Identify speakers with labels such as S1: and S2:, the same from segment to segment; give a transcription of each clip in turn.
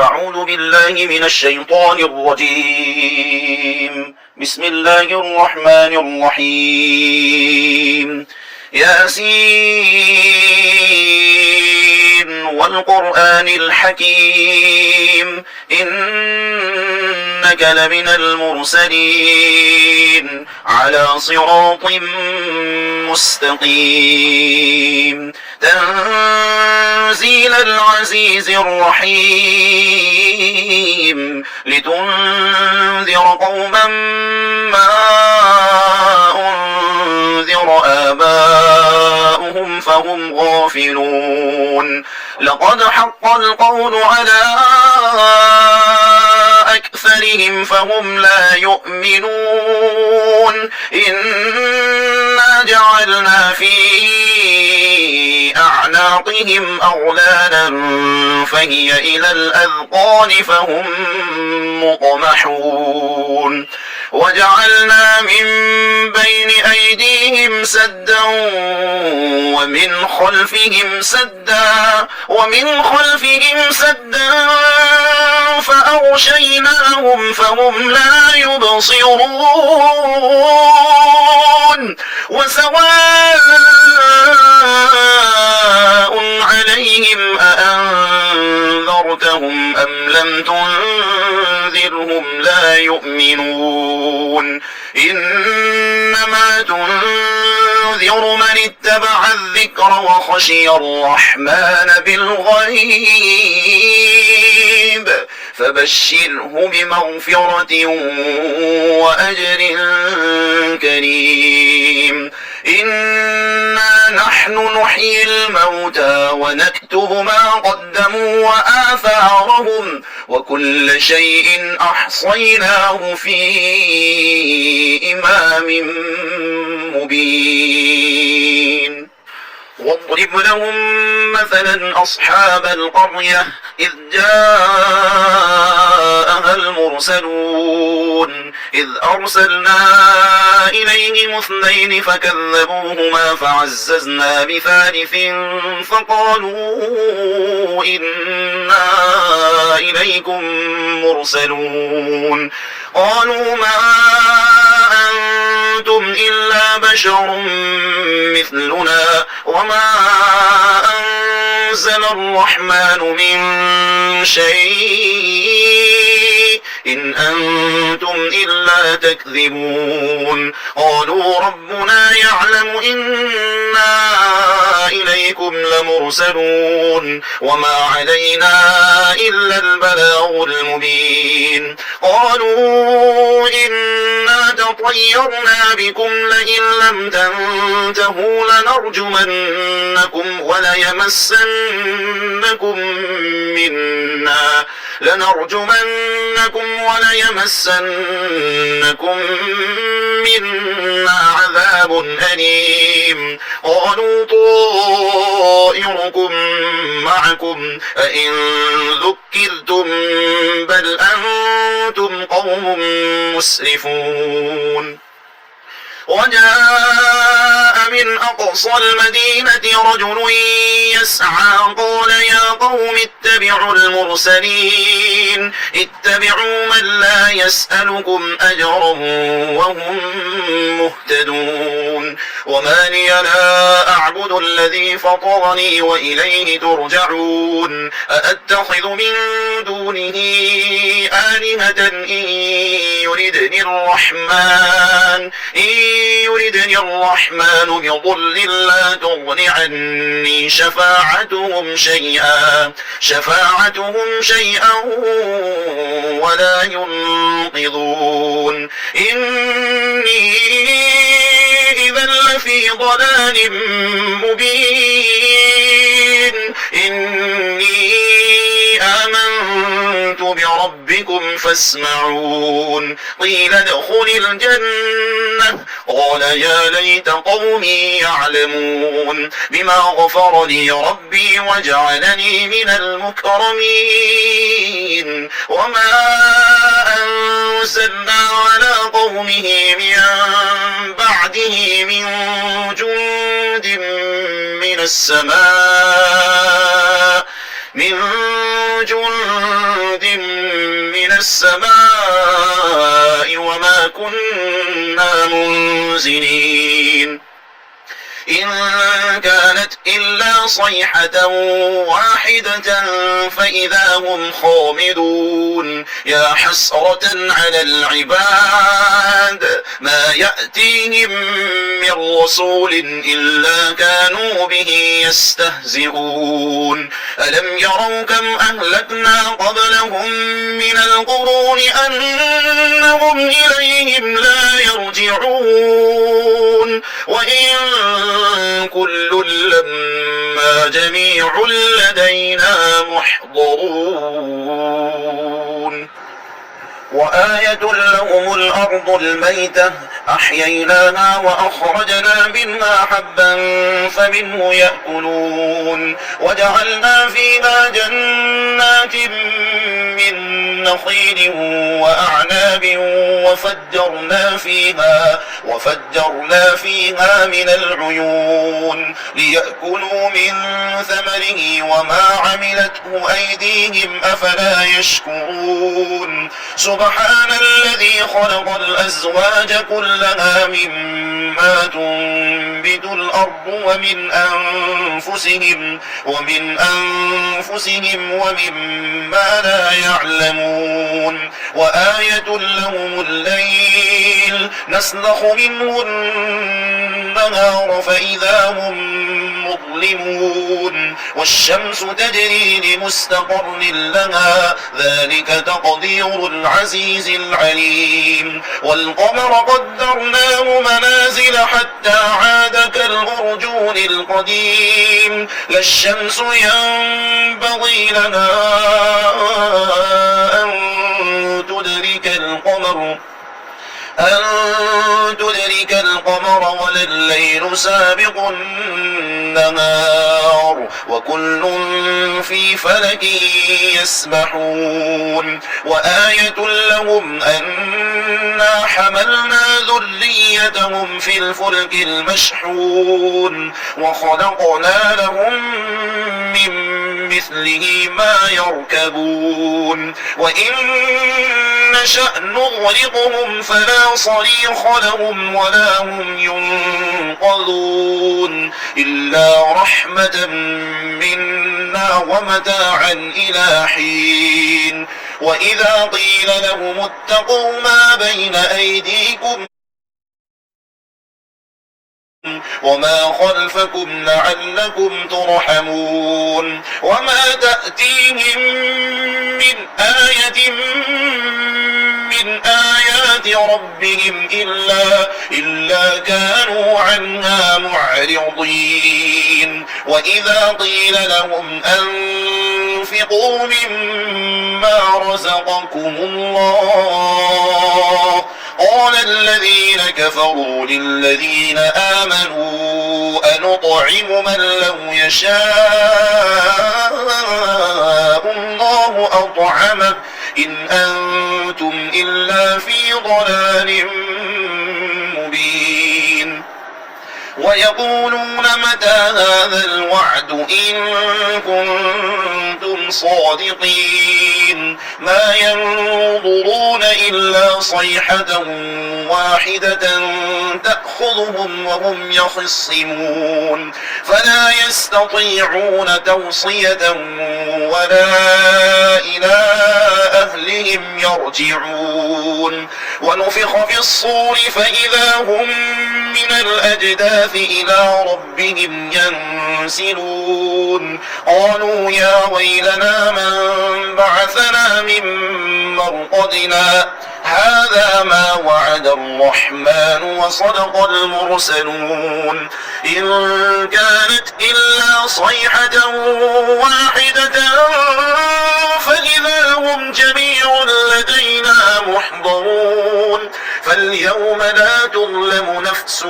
S1: أعوذ بالله من الشيطان الرجيم. بسم الله الرحمن الرحيم. ياسين والقرآن الحكيم إنك لمن المرسلين على صراط مستقيم تنزيل العزيز الرحيم لتنذر قوما ما أنذر آباؤهم فهم غافلون لقد حق القول على أكثرهم فهم لا يؤمنون إنا جعلنا في أعناقهم أغلالا فهي إلى الأذقان فهم مقمحون وجعلنا من بين أيديهم سدا ومن خلفهم سدا فأغشيناهم فهم لا يبصرون وسواء عليهم أأنذرتهم أم لم تنذرهم لا يؤمنون إنما تنذر من اتبع الذكر وخشي الرحمن بالغيب فبشره بمغفرة وأجر كريم إنا نحن نحيي الموتى ونكتب ما قدموا وآثارهم وكل شيء أحصيناه في إمام مبين واضرب لهم مثلا أصحاب القرية إذ جاءها المرسلون إذ أرسلنا إليهم اثنين فكذبوهما فعززنا بثالث فقالوا إنا إليكم مرسلون قالوا ما أنتم إلا بشر مثلنا وما أنزل الرحمن من شيء إن أنتم إلا تكذبون قالوا ربنا يعلم إنا إليكم لمرسلون وما علينا إلا البلاغ المبين قالوا إنا تطيرنا بكم لئن لم تنتهوا لنرجمنكم وليمسنكم منا عذاب أليم قالوا طائركم معكم أئن ذكرتم بل أنتم قوم مسرفون وجاء من أقصى المدينة رجل يسعى قال يا قوم اتبعوا المرسلين اتبعوا من لا يسألكم أجرا وهم مهتدون وما لي لا أعبد الذي فطرني وإليه ترجعون أأتخذ من دونه آلهة إن يردني الرحمن بضل لا تغن عني شفاعتهم شيئا ولا ينقذون إني إذا لفي ضلال مبين إني آمنت بربكم فاسمعون قيل ادخل الجنة قال يا ليت قومي يعلمون بما غفر لي ربي وجعلني من المكرمين وما أنزلنا على قومه من بعده من جند من السماء من جند من السماء وما كنا منزلين إن كانت إلا صيحة واحدة فإذا هم خامدون يا حسرة على العباد ما يأتيهم من رسول إلا كانوا به يستهزئون ألم يروا كم أهلكنا قبلهم من القرون أنهم إليهم لا يرجعون وإن كل لما جميع لدينا محضرون وآية لهم الأرض الميتة أحييناها وأخرجنا منها حبا فمنه يأكلون وجعلنا فيها جنات من نخيل وأعناب وفجرنا فيها من العيون ليأكلوا من ثمره وما عملته أيديهم أفلا يشكرون سبحان الذي خلق الأزواج كلها مما تنبت الأرض ومن أنفسهم ومما لا يعلمون وآية لهم الليل نسلخ منه النهار فإذا هم مظلمون والشمس تجري لمستقر لها ذلك تقدير العزيز العليم والقمر قدرناه منازل حتى عاد كالأرجون القديم لا الشمس ينبغي لها أن تدرك القمر ولا الليل سابق النهار وكل في فلك يسبحون وآية لهم أنا حملنا ذريتهم في الفلك المشحون وخلقنا لهم من مثله ما يركبون وإن نشأ نغرقهم فلا صريخ لهم ولا هم ينقذون إلا رحمة منا ومتاعا إلى حين وإذا قيل لهم اتقوا ما بين أيديكم وما خلفكم لعلكم ترحمون وما تأتيهم من آية من آيات ربهم إلا كانوا عنها معرضين وإذا قيل لهم أنفقوا مما رزقكم الله قال الذين كفروا للذين آمنوا أنطعم من لو يشاء الله أطعمه إن أنتم إلا في ضلال مبين ويقولون متى هذا الوعد إن كنتم صادقين ما ينظرون إلا صيحة واحدة تأخذهم وهم يخصمون فلا يستطيعون توصية ولا إلى أهلهم يرجعون ونفخ في الصور فإذا هم من الأجداث إلى ربهم ينسلون قالوا يا ويلنا من بعثنا من مرقدنا هذا ما وعد الرحمن وصدق المرسلون إن كانت إلا صيحة واحدة فإذا هم جميع لدينا محضرون فاليوم لا تظلم نفس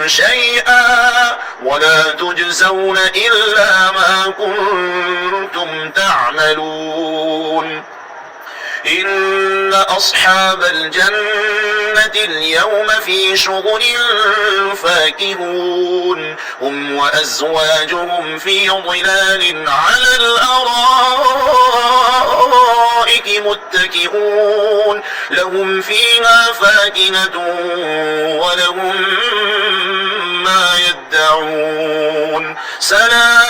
S1: شيئا ولا تجزون إلا ما كنتم تعملون إن أصحاب الجنة اليوم في شغل فاكهون هم وأزواجهم في ظلال على الأرائك متكئون لهم فيها فاكهة ولهم ما يدعون سلام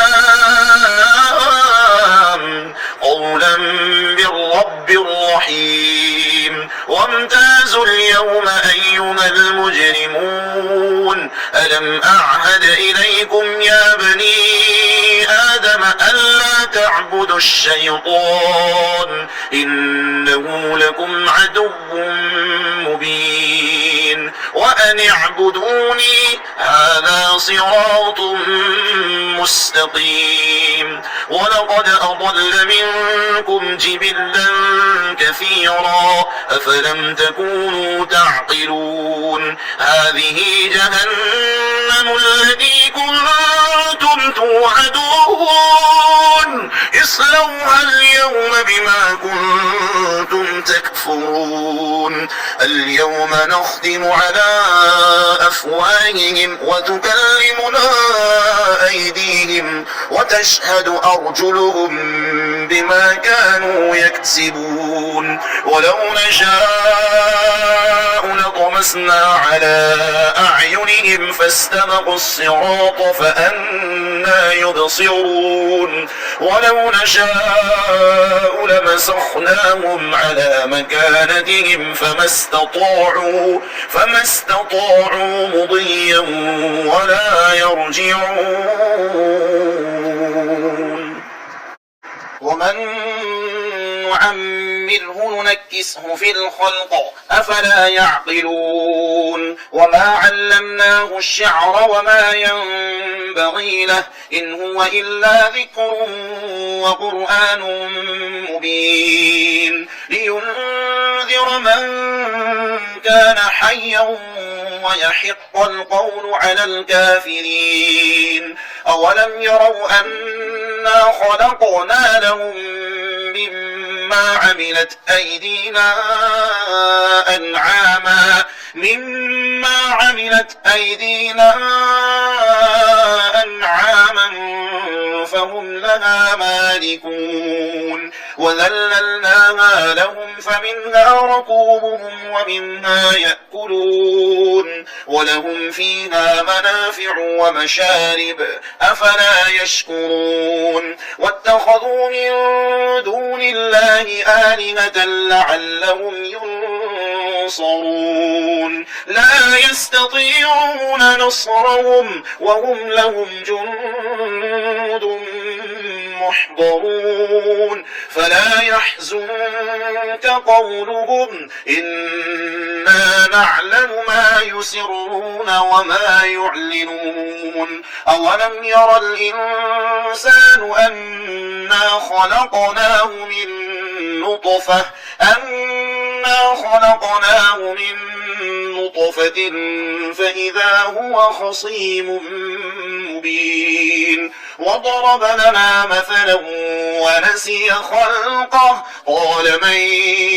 S1: قولا من رب رحيم وامتازوا اليوم أيها المجرمون ألم أعهد إليكم يا بني آدم ألا تعبدوا الشيطان إنه لكم عدو مبين وأن اعبدوني هذا صراط مستقيم ولقد أضل منكم جبلا كثيرا أفلم تكونوا تعقلون هذه جهنم التي كنتم توعدون اصلوها اليوم بما كنتم تكفرون اليوم نختم على أفواههم وتكلمنا أيديهم وتشهد أرجلهم بما كانوا يكسبون ولو نشاء لطمسنا على أعينهم فاستبقوا الصراط فأنى يبصرون ولو نشاء لمسخناهم على مكانتهم فما استطاعوا مضيا ولا يرجعون ومن نعمره ننكسه في الخلق أفلا يعقلون وما علمناه الشعر وما ينبغي له إن هو إلا ذكر وقرآن مبين لينذر من كان حيا ويحق القول على الكافرين أولم يروا أنا خلقنا لهم مما عملت أيدينا أنعاما فهم لها مالكون وذللناها لهم فمنها ركوبهم ومنها يأكلون ولهم فيها منافع ومشارب أفلا يشكرون واتخذوا من دون الله آلهة لعلهم ينصرون لا يستطيعون نصرهم وهم لهم جند محضرون فلا يحزنك قولهم إنا نعلم ما يسرون وما يعلنون أولم ير الإنسان أنا خلقناه من نطفة فإذا هو خصيم مبين وضرب لنا مثلا ونسي خلقه قال من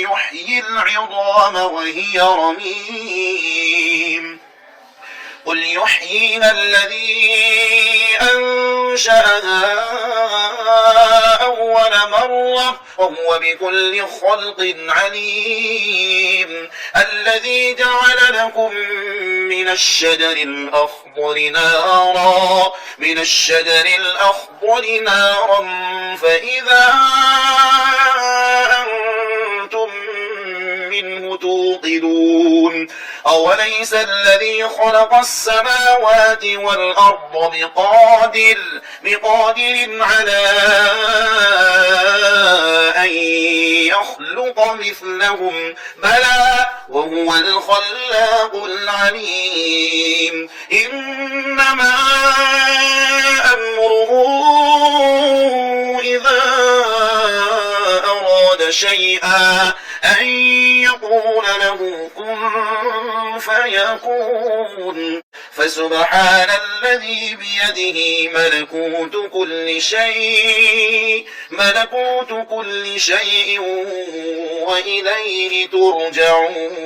S1: يحيي العظام وهي رميم قل يحييها الذي أنشأها أول مرة وهو بكل خلق عليم الذي جعل لكم من الشجر الأخضر نارا فإذا أنتم منه توقدون أوليس الذي خلق السماوات والأرض بقادر على أن يخلق مثلهم بلى وهو الخلاق العليم إنما أمره إذا أراد شيئا أن يقول له كن فيكون فسبحان الذي بيده ملكوت كل شيء وإليه ترجعون.